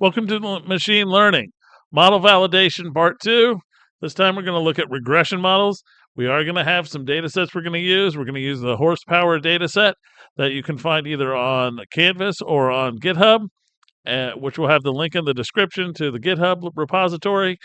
Welcome to Machine Learning. Model Validation Part 2. This time we're going to look at regression models. We are going to have some data sets we're going to use. We're going to use the HorsePower dataset that you can find either on Canvas or on GitHub, which will have the link in the description to the GitHub repository.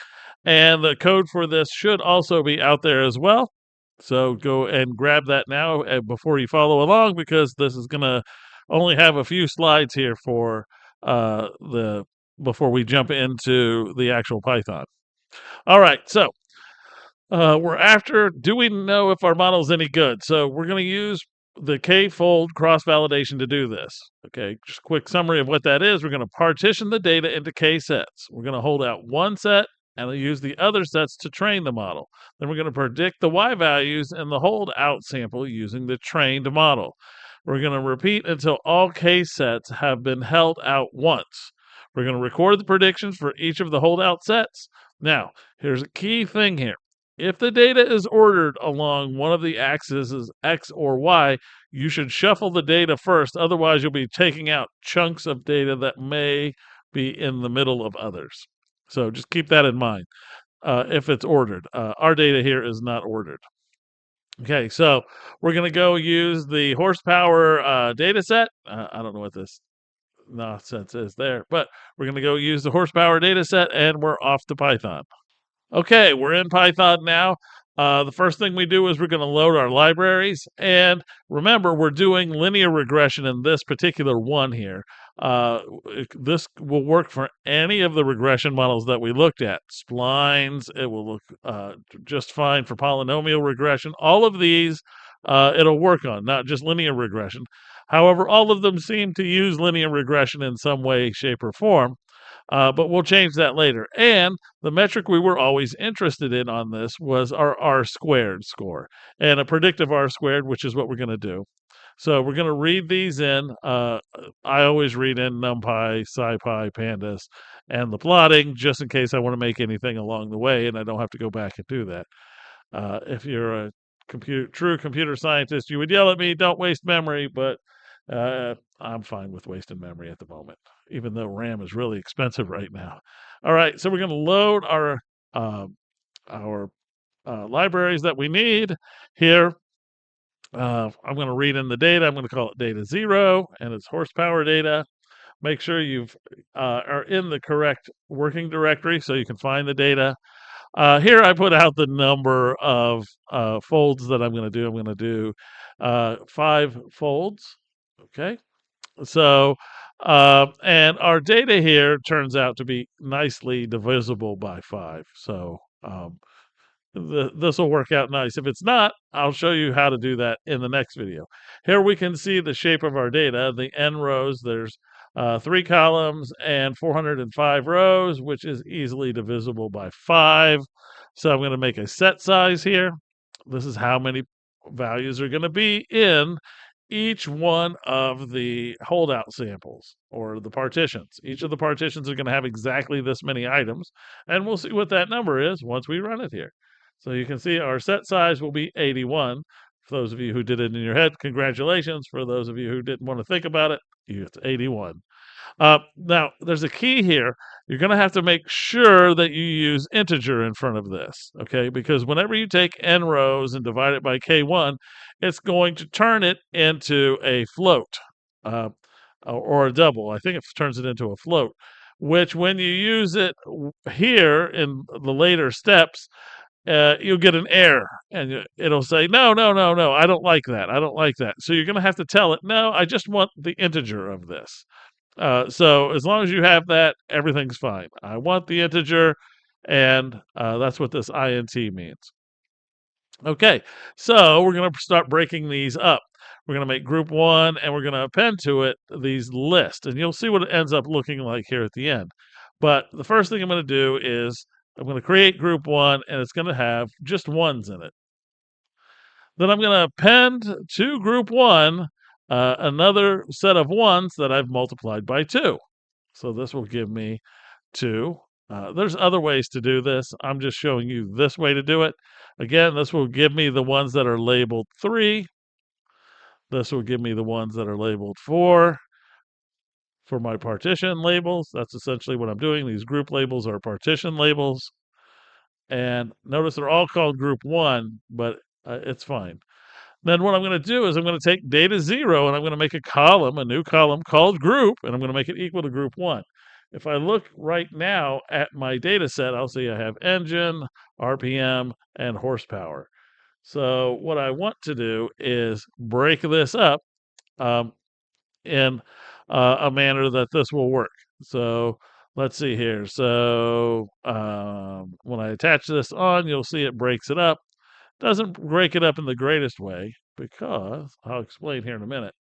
And the code for this should also be out there as well. So go and grab that now before you follow along, because this is going to only have a few slides here for the before we jump into the actual Python. All right, so we're after, do we know if our model is any good? So we're going to use the k-fold cross-validation to do this. Okay, just a quick summary of what that is. We're going to partition the data into k-sets. We're going to hold out one set and use the other sets to train the model. Then we're going to predict the y values in the hold-out sample using the trained model. We're going to repeat until all k-sets have been held out once. We're going to record the predictions for each of the holdout sets. Now, here's a key thing here. If the data is ordered along one of the axes, X or Y, you should shuffle the data first. Otherwise, you'll be taking out chunks of data that may be in the middle of others. So just keep that in mind if it's ordered. Our data here is not ordered. Okay, so we're going to go use the HorsePower data set. I don't know what this nonsense is there, but we're going to go use the HorsePower data set, and we're off to Python. Okay, we're in Python now. The first thing we do is we're going to load our libraries. And remember, we're doing linear regression in this particular one here. This will work for any of the regression models that we looked at. Splines, it will look just fine for polynomial regression. All of these it'll work on, not just linear regression. However, all of them seem to use linear regression in some way, shape, or form. But we'll change that later. And the metric we were always interested in on this was our R-squared score and a predictive R-squared, which is what we're going to do. So we're going to read these in. I always read in NumPy, SciPy, Pandas, and the plotting, just in case I want to make anything along the way, and I don't have to go back and do that. If you're a true computer scientist, you would yell at me, don't waste memory, but I'm fine with wasting memory at the moment, even though RAM is really expensive right now. All right, so we're going to load our libraries that we need here. I'm going to read in the data. I'm going to call it data 0, and it's HorsePower data. Make sure you are in the correct working directory so you can find the data. Here I put out the number of folds that I'm going to do. I'm going to do 5 folds. Okay. So, and our data here turns out to be nicely divisible by 5. So, this will work out nice. If it's not, I'll show you how to do that in the next video. Here we can see the shape of our data. The n rows, there's 3 columns and 405 rows, which is easily divisible by 5. So I'm going to make a set size here. This is how many values are going to be in each one of the holdout samples or the partitions. Each of the partitions are going to have exactly this many items, and we'll see what that number is once we run it here. So you can see our set size will be 81. For those of you who did it in your head, congratulations. For those of you who didn't want to think about it, it's 81. Now, there's a key here. You're going to have to make sure that you use integer in front of this, okay? Because whenever you take n rows and divide it by k1, it's going to turn it into a float or a double. I think it turns it into a float, which when you use it here in the later steps, you'll get an error, and it'll say, no, I don't like that. I don't like that. So you're going to have to tell it, no, I just want the integer of this. So as long as you have that, everything's fine. I want the integer, and that's what this int means. Okay, so we're going to start breaking these up. We're going to make group 1, and we're going to append to it these lists, and you'll see what it ends up looking like here at the end. But the first thing I'm going to do is I'm going to create group 1, and it's going to have just ones in it. Then I'm going to append to group 1 another set of ones that I've multiplied by 2. So this will give me 2. There's other ways to do this. I'm just showing you this way to do it. Again, this will give me the ones that are labeled 3. This will give me the ones that are labeled 4. for my partition labels. That's essentially what I'm doing. These group labels are partition labels. And notice they're all called group 1, but it's fine. Then what I'm going to do is I'm going to take data 0 and I'm going to make a new column called group, and I'm going to make it equal to group 1. If I look right now at my data set, I'll see I have engine, RPM, and horsepower. So what I want to do is break this up in a manner that this will work. So let's see here. So when I attach this on, you'll see it breaks it up. Doesn't break it up in the greatest way because I'll explain here in a minute.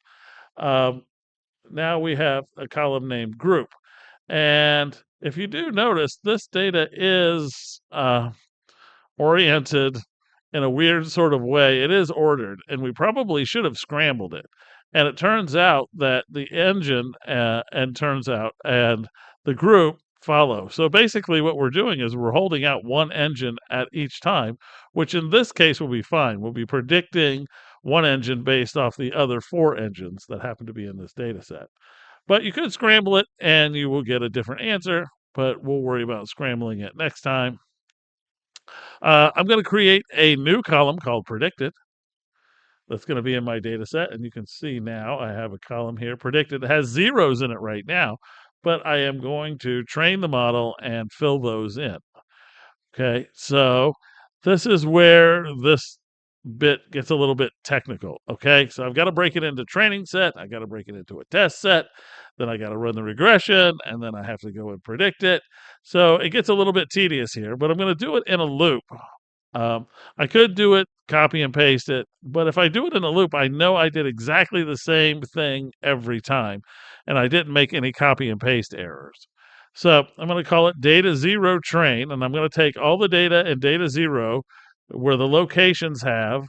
Now we have a column named group. And if you do notice, this data is oriented in a weird sort of way. It is ordered, and we probably should have scrambled it. And it turns out that the engine and the group follow. So basically what we're doing is we're holding out one engine at each time, which in this case will be fine. We'll be predicting one engine based off the other 4 engines that happen to be in this data set. But you could scramble it and you will get a different answer, but we'll worry about scrambling it next time. I'm going to create a new column called predicted. That's going to be in my data set. And you can see now I have a column here, predicted. It has zeros in it right now, but I am going to train the model and fill those in. Okay, so this is where this bit gets a little bit technical. Okay, so I've got to break it into training set. I got to break it into a test set. Then I got to run the regression, and then I have to go and predict it. So it gets a little bit tedious here, but I'm going to do it in a loop. I could do it, copy and paste it, but if I do it in a loop, I know I did exactly the same thing every time, and I didn't make any copy and paste errors. So I'm going to call it data 0 train, and I'm going to take all the data in data 0 where the locations have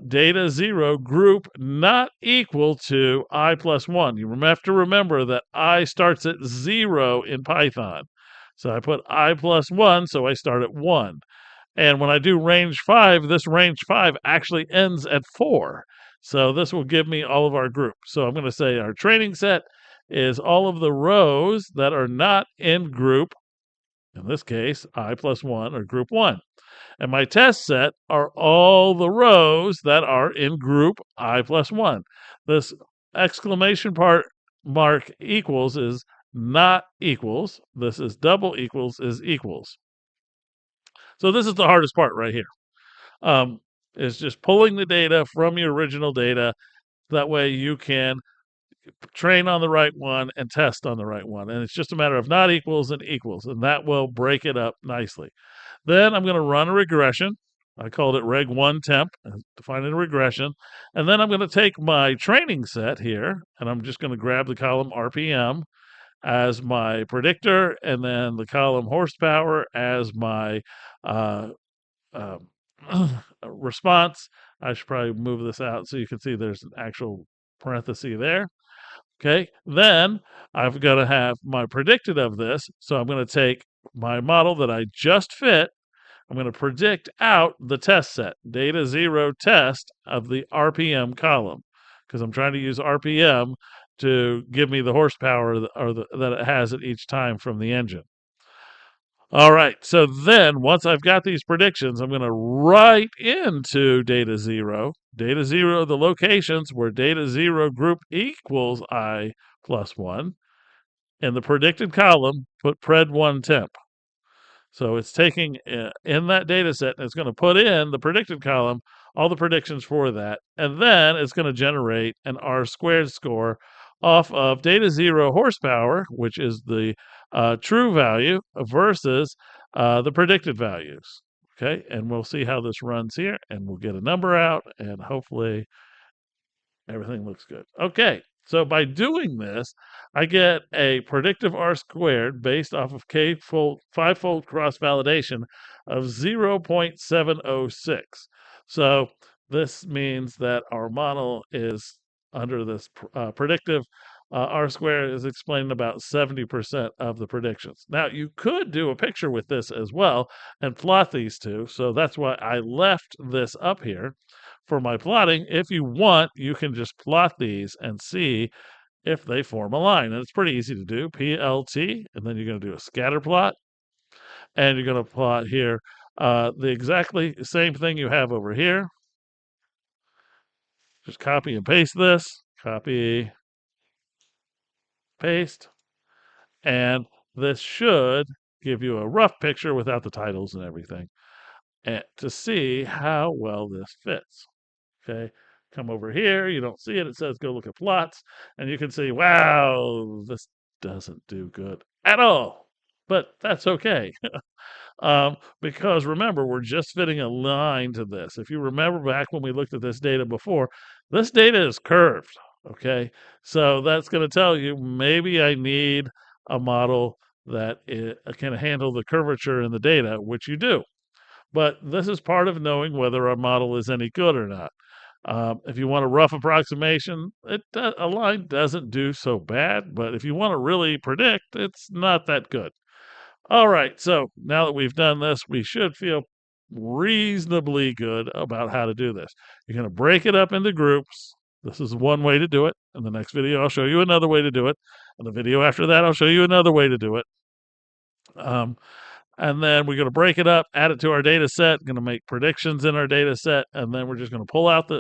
data 0 group not equal to I plus 1. You have to remember that I starts at 0 in Python. So I put I plus 1, so I start at 1. And when I do range 5, this range 5 actually ends at 4. So this will give me all of our group. So I'm going to say our training set is all of the rows that are not in group, in this case, I plus 1 or group 1. And my test set are all the rows that are in group I plus 1. This exclamation mark equals is not equals. This is double equals is equals. So this is the hardest part right here. Is just pulling the data from your original data. That way you can train on the right one and test on the right one. And it's just a matter of not equals and equals, and that will break it up nicely. Then I'm going to run a regression. I called it reg1 temp, defining a regression. And then I'm going to take my training set here, and I'm just going to grab the column RPM as my predictor, and then the column horsepower as my response. I should probably move this out so you can see there's an actual parenthesis there. Okay, then I've got to have my predicted of this. So I'm going to take my model that I just fit. I'm going to predict out the test set, data 0 test of the RPM column, because I'm trying to use RPM to give me the horsepower that it has at each time from the engine. All right, so then once I've got these predictions, I'm going to write into data 0, the locations where data 0 group equals I plus 1. In the predicted column, put pred1 temp. So it's taking in that data set, and it's going to put in the predicted column all the predictions for that, and then it's going to generate an R squared score off of data 0 horsepower, which is the true value, versus the predicted values. Okay, and we'll see how this runs here, and we'll get a number out, and hopefully everything looks good. Okay, so by doing this, I get a predictive R squared based off of five-fold cross-validation of 0.706. So this means that our model is under this predictive R squared is explaining about 70% of the predictions. Now, you could do a picture with this as well and plot these two. So that's why I left this up here for my plotting. If you want, you can just plot these and see if they form a line. And it's pretty easy to do. PLT, and then you're going to do a scatter plot, and you're going to plot here the exactly same thing you have over here. Just copy and paste this, copy, paste, and this should give you a rough picture without the titles and everything, and to see how well this fits. Okay, come over here, you don't see it, it says go look at plots, and you can see, wow, this doesn't do good at all, but that's okay. Because remember, we're just fitting a line to this. If you remember back when we looked at this data before, this data is curved, okay? So that's going to tell you maybe I need a model that can handle the curvature in the data, which you do. But this is part of knowing whether our model is any good or not. If you want a rough approximation, a line doesn't do so bad, but if you want to really predict, it's not that good. All right, so now that we've done this, we should feel reasonably good about how to do this. You're going to break it up into groups. This is one way to do it. In the next video, I'll show you another way to do it. In the video after that, I'll show you another way to do it. And then we're going to break it up, add it to our data set, going to make predictions in our data set, and then we're just going to pull out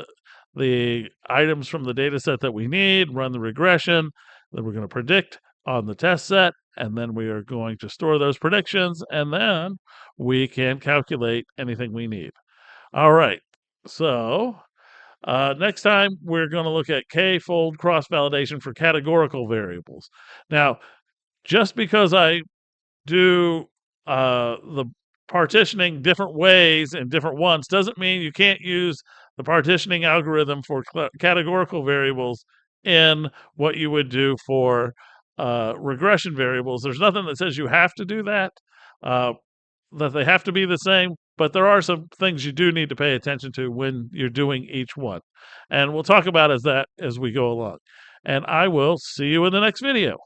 the items from the data set that we need, run the regression, then we're going to predict on the test set, and then we are going to store those predictions, and then we can calculate anything we need. All right, so next time we're going to look at k-fold cross-validation for categorical variables. Now, just because I do the partitioning different ways in different ones doesn't mean you can't use the partitioning algorithm for categorical variables in what you would do for regression variables. There's nothing that says you have to do that, that they have to be the same, but there are some things you do need to pay attention to when you're doing each one. And we'll talk about that as we go along. And I will see you in the next video.